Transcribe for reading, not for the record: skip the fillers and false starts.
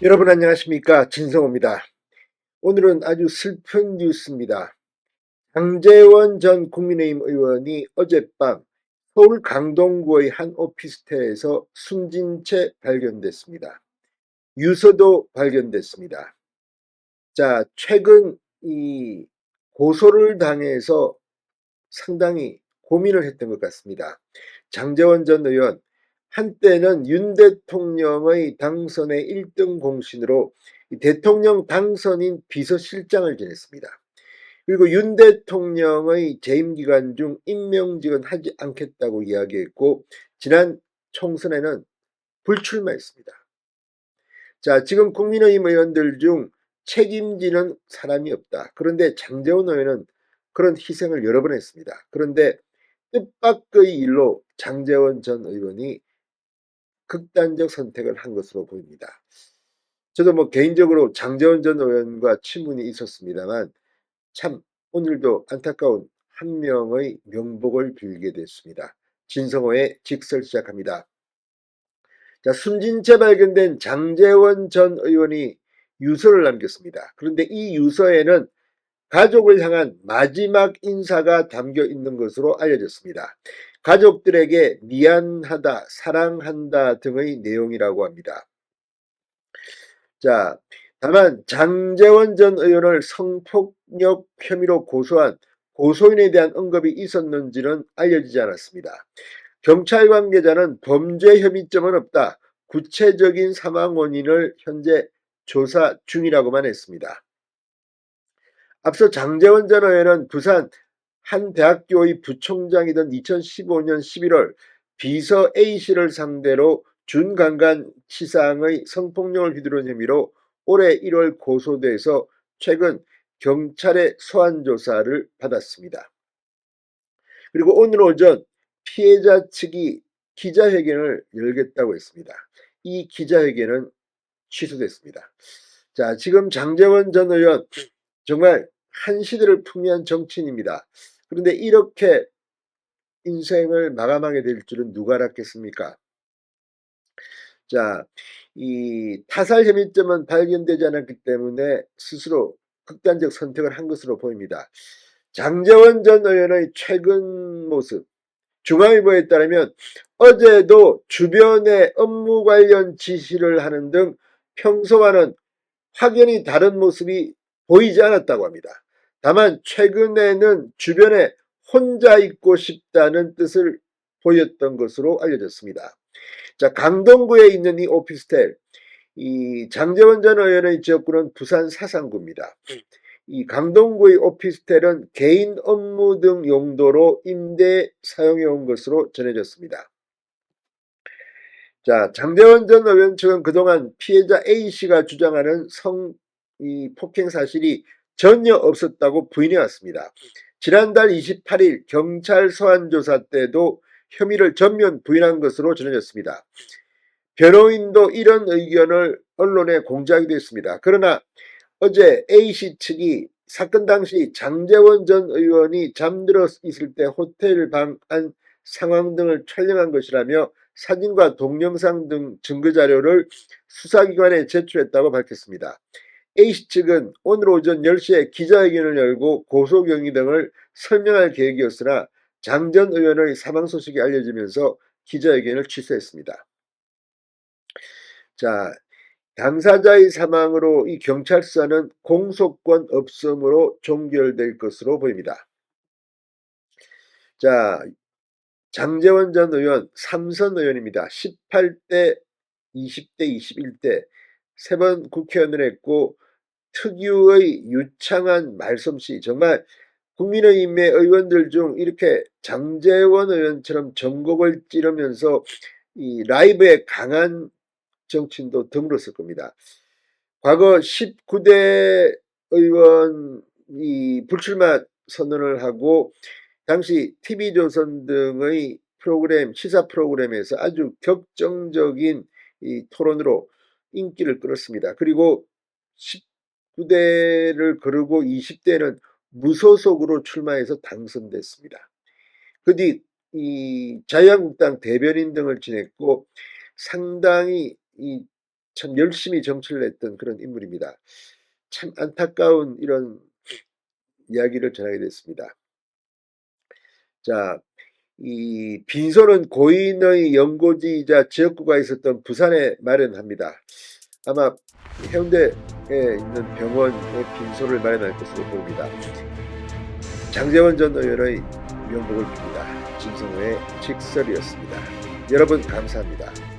여러분 안녕하십니까, 진성호입니다. 오늘은 아주 슬픈 뉴스입니다. 장제원 전 국민의힘 의원이 어젯밤 서울 강동구의 한 오피스텔에서 숨진 채 발견됐습니다. 유서도 발견됐습니다. 자, 최근 이 고소를 당해서 상당히 고민을 했던 것 같습니다. 장제원 전 의원, 한때는 윤 대통령의 당선의 1등 공신으로 대통령 당선인 비서실장을 지냈습니다. 그리고 윤 대통령의 재임 기간 중 임명직은 하지 않겠다고 이야기했고, 지난 총선에는 불출마했습니다. 자, 지금 국민의힘 의원들 중 책임지는 사람이 없다. 그런데 장제원 의원은 그런 희생을 여러 번 했습니다. 그런데 뜻밖의 일로 장제원 전 의원이 극단적 선택을 한 것으로 보입니다. 저도 개인적으로 장제원 전 의원과 친분이 있었습니다만 참 오늘도 안타까운 한 명의 명복을 빌게 됐습니다. 진성호의 직설 시작합니다. 자, 숨진 채 발견된 장제원 전 의원이 유서를 남겼습니다. 그런데 이 유서에는 가족을 향한 마지막 인사가 담겨 있는 것으로 알려졌습니다. 가족들에게 미안하다, 사랑한다 등의 내용이라고 합니다. 자, 다만 장제원 전 의원을 성폭력 혐의로 고소한 고소인에 대한 언급이 있었는지는 알려지지 않았습니다. 경찰 관계자는 범죄 혐의점은 없다. 구체적인 사망 원인을 현재 조사 중이라고만 했습니다. 앞서 장제원 전 의원은 부산 한 대학교의 부총장이던 2015년 11월 비서 A씨를 상대로 준강간 치상의 성폭력을 휘두른 혐의로 올해 1월 고소돼서 최근 경찰의 소환 조사를 받았습니다. 그리고 오늘 오전 피해자 측이 기자회견을 열겠다고 했습니다. 이 기자회견은 취소됐습니다. 자, 지금 장제원 전 의원 정말 한 시대를 풍미한 정치인입니다. 그런데 이렇게 인생을 마감하게 될 줄은 누가 알았겠습니까? 자, 이 타살 혐의점은 발견되지 않았기 때문에 스스로 극단적 선택을 한 것으로 보입니다. 장제원 전 의원의 최근 모습, 중앙일보에 따르면 어제도 주변에 업무 관련 지시를 하는 등 평소와는 확연히 다른 모습이 보이지 않았다고 합니다. 다만 최근에는 주변에 혼자 있고 싶다는 뜻을 보였던 것으로 알려졌습니다. 자, 강동구에 있는 이 오피스텔, 이 장제원 전 의원의 지역구는 부산 사상구입니다. 이 강동구의 오피스텔은 개인 업무 등 용도로 임대 사용해 온 것으로 전해졌습니다. 자, 장제원 전 의원 측은 그동안 피해자 A씨가 주장하는 폭행 사실이 전혀 없었다고 부인해 왔습니다. 지난달 28일 경찰 소환 조사 때도 혐의를 전면 부인한 것으로 전해졌습니다. 변호인도 이런 의견을 언론에 공개하기도 했습니다. 그러나 어제 A씨 측이 사건 당시 장제원 전 의원이 잠들어 있을 때 호텔 방 안 상황 등을 촬영한 것이라며 사진과 동영상 등 증거자료를 수사기관에 제출했다고 밝혔습니다. A씨 측은 오늘 오전 10시에 기자회견을 열고 고소경위 등을 설명할 계획이었으나 장 전 의원의 사망 소식이 알려지면서 기자회견을 취소했습니다. 자, 당사자의 사망으로 이 경찰 수사는 공소권 없음으로 종결될 것으로 보입니다. 자, 장제원 전 의원 삼선 의원입니다. 18대, 20대, 21대 세 번 국회의원을 했고 특유의 유창한 말솜씨, 정말 국민의힘의 의원들 중 이렇게 장제원 의원처럼 전곡을 찌르면서 이 라이브에 강한 정치인도 드물었을 겁니다. 과거 19대 의원이 불출마 선언을 하고 당시 TV조선 등의 프로그램, 시사 프로그램에서 아주 격정적인 이 토론으로 인기를 끌었습니다. 그리고 19대를 거르고 20대는 무소속으로 출마해서 당선됐습니다. 그 뒤 이 자유한국당 대변인 등을 지냈고 상당히 이 참 열심히 정치를 했던 그런 인물입니다. 참 안타까운 이런 이야기를 전하게 됐습니다. 자, 이 빈소는 고인의 연고지이자 지역구가 있었던 부산에 마련합니다. 아마 해운대에 있는 병원에 빈소를 마련할 것으로 보입니다. 장제원 전 의원의 명복을 빕니다. 진성호의 직설이었습니다. 여러분 감사합니다.